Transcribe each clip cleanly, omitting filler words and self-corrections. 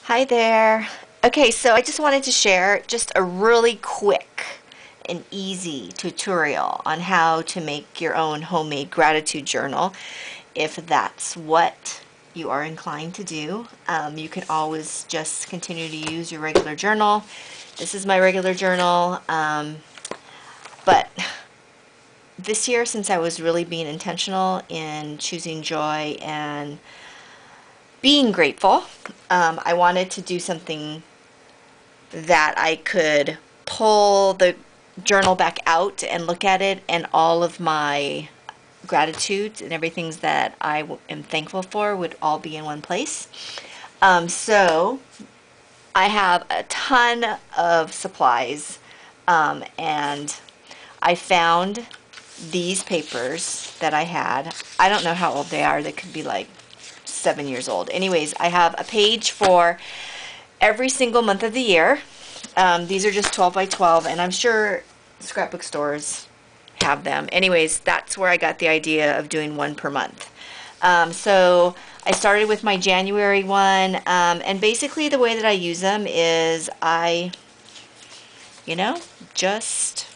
Hi there. Okay, so I just wanted to share just a really quick and easy tutorial on how to make your own homemade gratitude journal. If that's what you are inclined to do, you can always just continue to use your regular journal. This is my regular journal, but this year, since I was really being intentional in choosing joy and being grateful, I wanted to do something that I could pull the journal back out and look at it, and all of my gratitudes and everything that I am thankful for would all be in one place. So I have a ton of supplies, and I found these papers that I had. I don't know how old they are. They could be like 7 years old. Anyways, I have a page for every single month of the year. These are just 12 by 12, and I'm sure scrapbook stores have them. Anyways, that's where I got the idea of doing one per month. So I started with my January one, and basically the way that I use them is I, just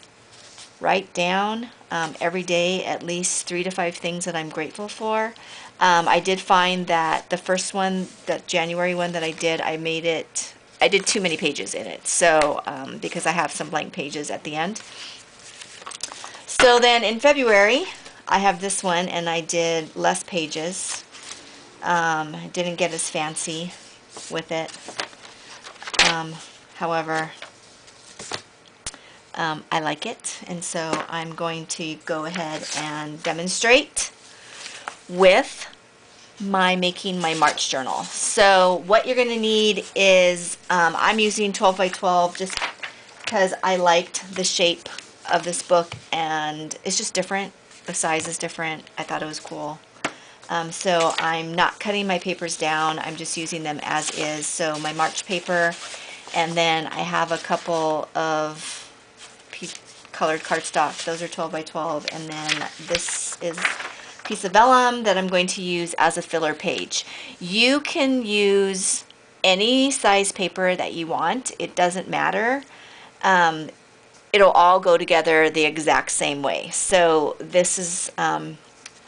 write down every day at least 3 to 5 things that I'm grateful for. I did find that the first one, that January one that I did too many pages in it, so because I have some blank pages at the end. So then in February, I have this one, and I did less pages. I didn't get as fancy with it. However, I like it, and so I'm going to go ahead and demonstrate with making my March journal. So what you're going to need is, I'm using 12 by 12 just because I liked the shape of this book, and it's just different. The size is different. I thought it was cool. So I'm not cutting my papers down. I'm just using them as is. So my March paper, and then I have a couple of colored cardstock. Those are 12 by 12, and then this is a piece of vellum that I'm going to use as a filler page. You can use any size paper that you want. It doesn't matter. It'll all go together the exact same way. So this is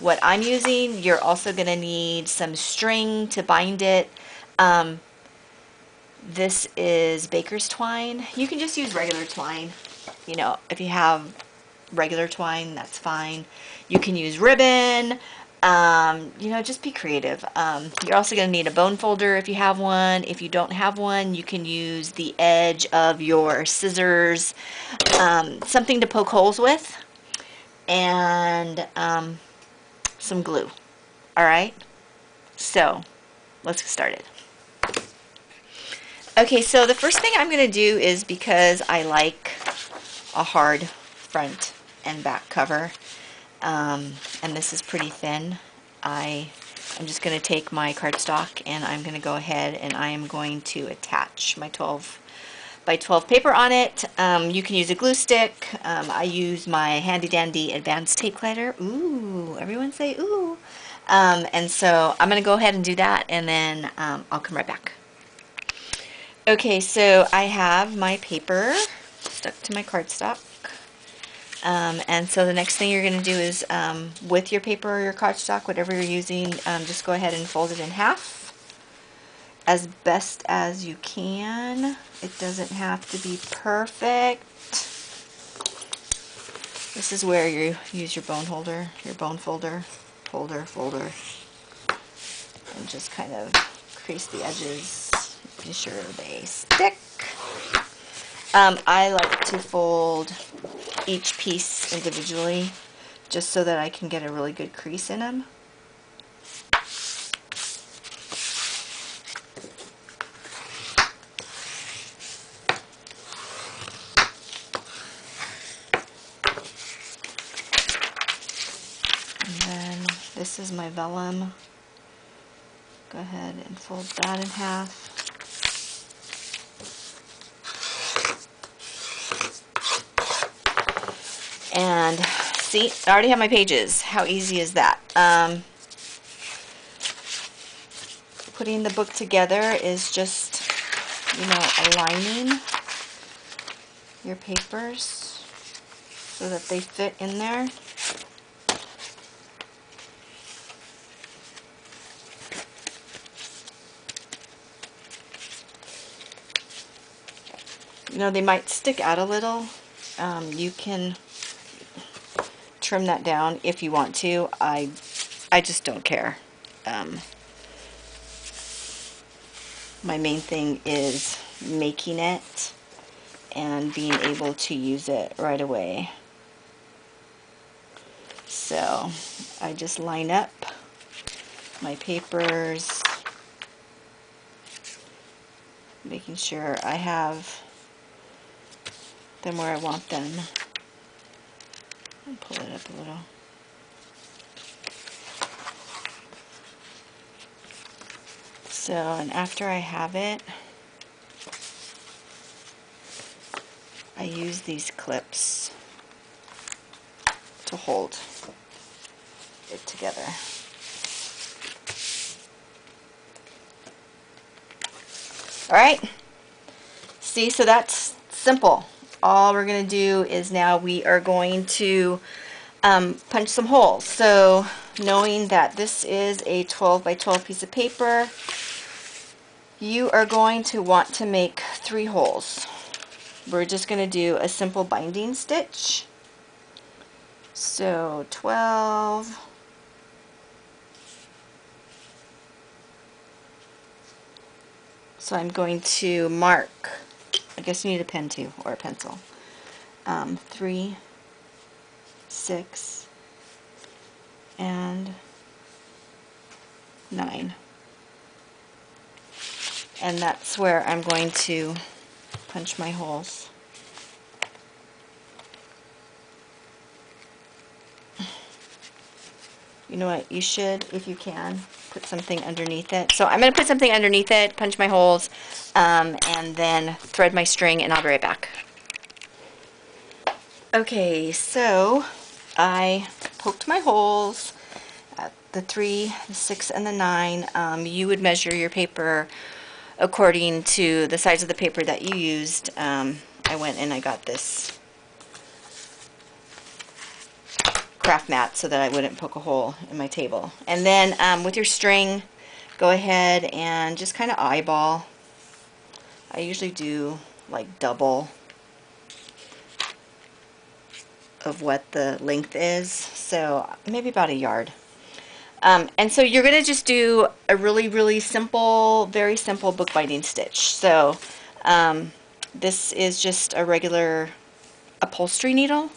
what I'm using. You're also going to need some string to bind it. This is baker's twine. You can just use regular twine. If you have regular twine, that's fine. You can use ribbon. Just be creative. You're also going to need a bone folder if you have one. If you don't have one, you can use the edge of your scissors, something to poke holes with, and some glue. Alright? So, let's get started. Okay, so the first thing I'm going to do is, because I like a hard front and back cover, and this is pretty thin, I'm just going to take my cardstock, and I'm going to go ahead and I am going to attach my 12 by 12 paper on it. You can use a glue stick. I use my handy dandy advanced tape glider. Ooh, everyone say ooh. And so I'm going to go ahead and do that, and then I'll come right back. Okay, so I have my paper stuck to my cardstock. And so the next thing you're going to do is, with your paper or your cardstock, whatever you're using, just go ahead and fold it in half as best as you can. It doesn't have to be perfect. This is where you use your bone folder, folder, and just kind of crease the edges, be sure they stick. I like to fold each piece individually, just so that I can get a really good crease in them. And then this is my vellum. Go ahead and fold that in half. And see, I already have my pages. How easy is that? Putting the book together is just aligning your papers so that they fit in there. They might stick out a little. You can trim that down if you want to. I just don't care. My main thing is making it and being able to use it right away. So I just line up my papers, making sure I have them where I want them. I'll pull it up a little. So, and after I have it, I use these clips to hold it together. Alright, see, so that's simple. All we're going to do is now we are going to punch some holes. So knowing that this is a 12 by 12 piece of paper, you are going to want to make 3 holes. We're just going to do a simple binding stitch. So 12, so I'm going to mark, I guess you need a pen too, or a pencil, 3, 6, and 9. And that's where I'm going to punch my holes. You know what, you should, if you can, put something underneath it. So I'm going to put something underneath it, punch my holes, and then thread my string, and I'll be right back. Okay, so I poked my holes at the 3, the 6, and the 9. You would measure your paper according to the size of the paper that you used. I went and I got this craft mat so that I wouldn't poke a hole in my table. And then with your string, go ahead and just kind of eyeball. I usually do like double of what the length is, so maybe about a yard. And so you're going to just do a really simple, very simple bookbinding stitch. So this is just a regular upholstery needle.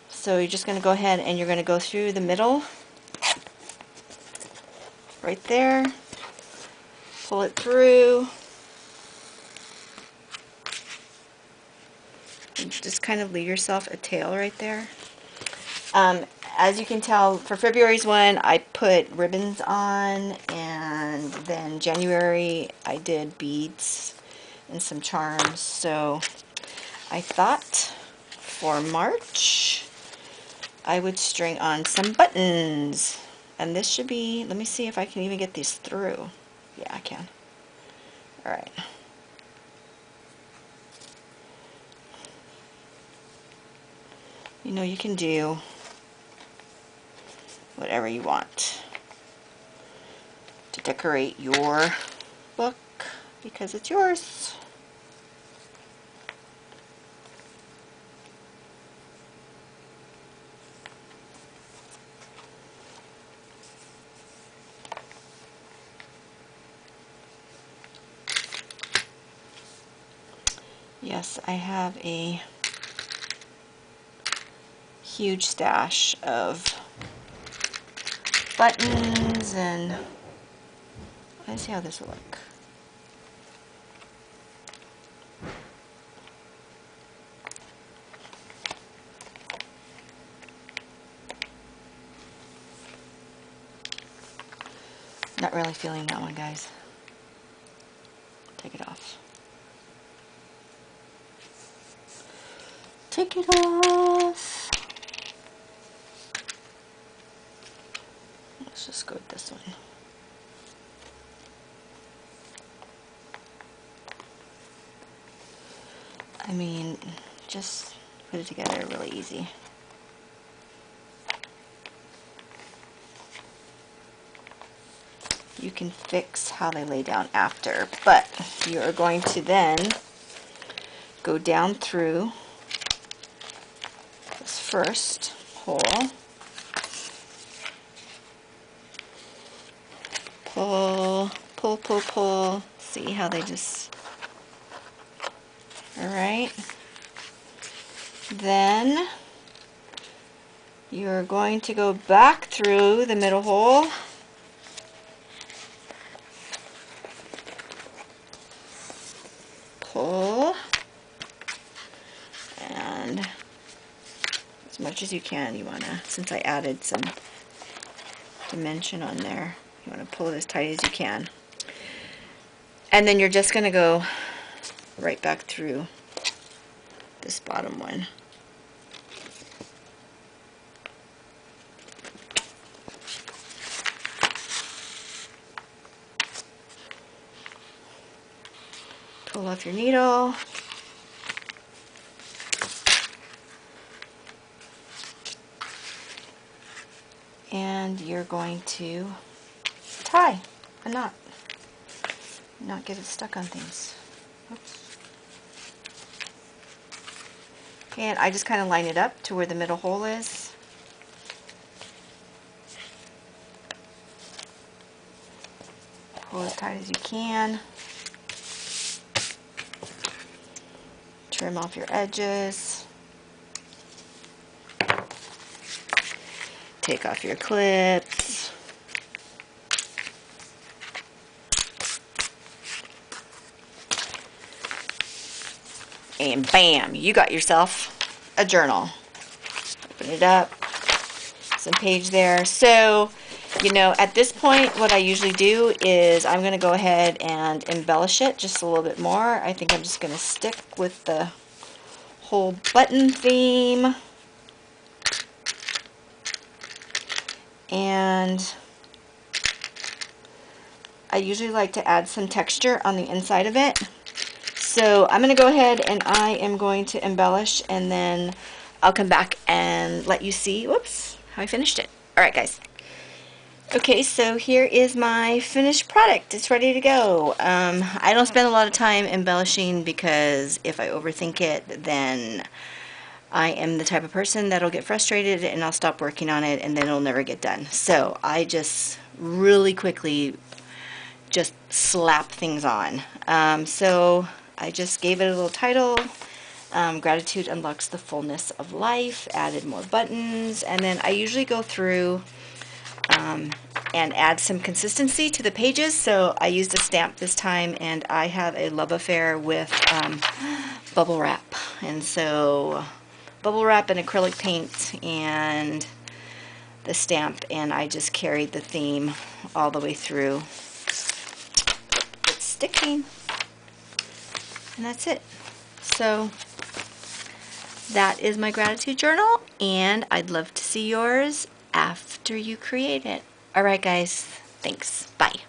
So you're just going to go ahead and you're going to go through the middle, right there, pull it through, and just kind of leave yourself a tail right there. As you can tell, for February's one, I put ribbons on, and then January I did beads and some charms. So I thought for March I would string on some buttons. And this should be, let me see if I can even get these through. Yeah, I can. Alright. You can do whatever you want to decorate your book because it's yours. Yes, I have a huge stash of buttons, and let's see how this will look. Not really feeling that one, guys. Take it off. Take it off. Let's just go with this one. I mean, just put it together really easy. You can fix how they lay down after, but you are going to then go down through this first hole, pull, pull, pull, pull. See how they just, all right. Then you're going to go back through the middle hole, pull, and as much as you can, you want to, since I added some dimension on there, you want to pull it as tight as you can. And then you're just going to go right back through this bottom one. Pull off your needle. And you're going to tie a knot. Not get it stuck on things. Oops. Okay, and I just kind of line it up to where the middle hole is. Pull as tight as you can. Trim off your edges. Take off your clips. And bam, you got yourself a journal. Open it up, some page there. So, you know, at this point, what I usually do is I'm going to go ahead and embellish it just a little bit more. I think I'm just going to stick with the whole button theme. And I usually like to add some texture on the inside of it. So I'm going to go ahead and I am going to embellish, and then I'll come back and let you see, whoops, how I finished it. Alright guys. Okay, so here is my finished product. It's ready to go. I don't spend a lot of time embellishing because if I overthink it, then I am the type of person that'll get frustrated and I'll stop working on it and then it'll never get done. So I just really quickly just slap things on. So I just gave it a little title, Gratitude Unlocks the Fullness of Life, added more buttons, and then I usually go through and add some consistency to the pages. So I used a stamp this time, and I have a love affair with bubble wrap. And so bubble wrap and acrylic paint and the stamp, and I just carried the theme all the way through. It's sticking. And that's it. So that is my gratitude journal, and I'd love to see yours after you create it. Alright guys, thanks. Bye.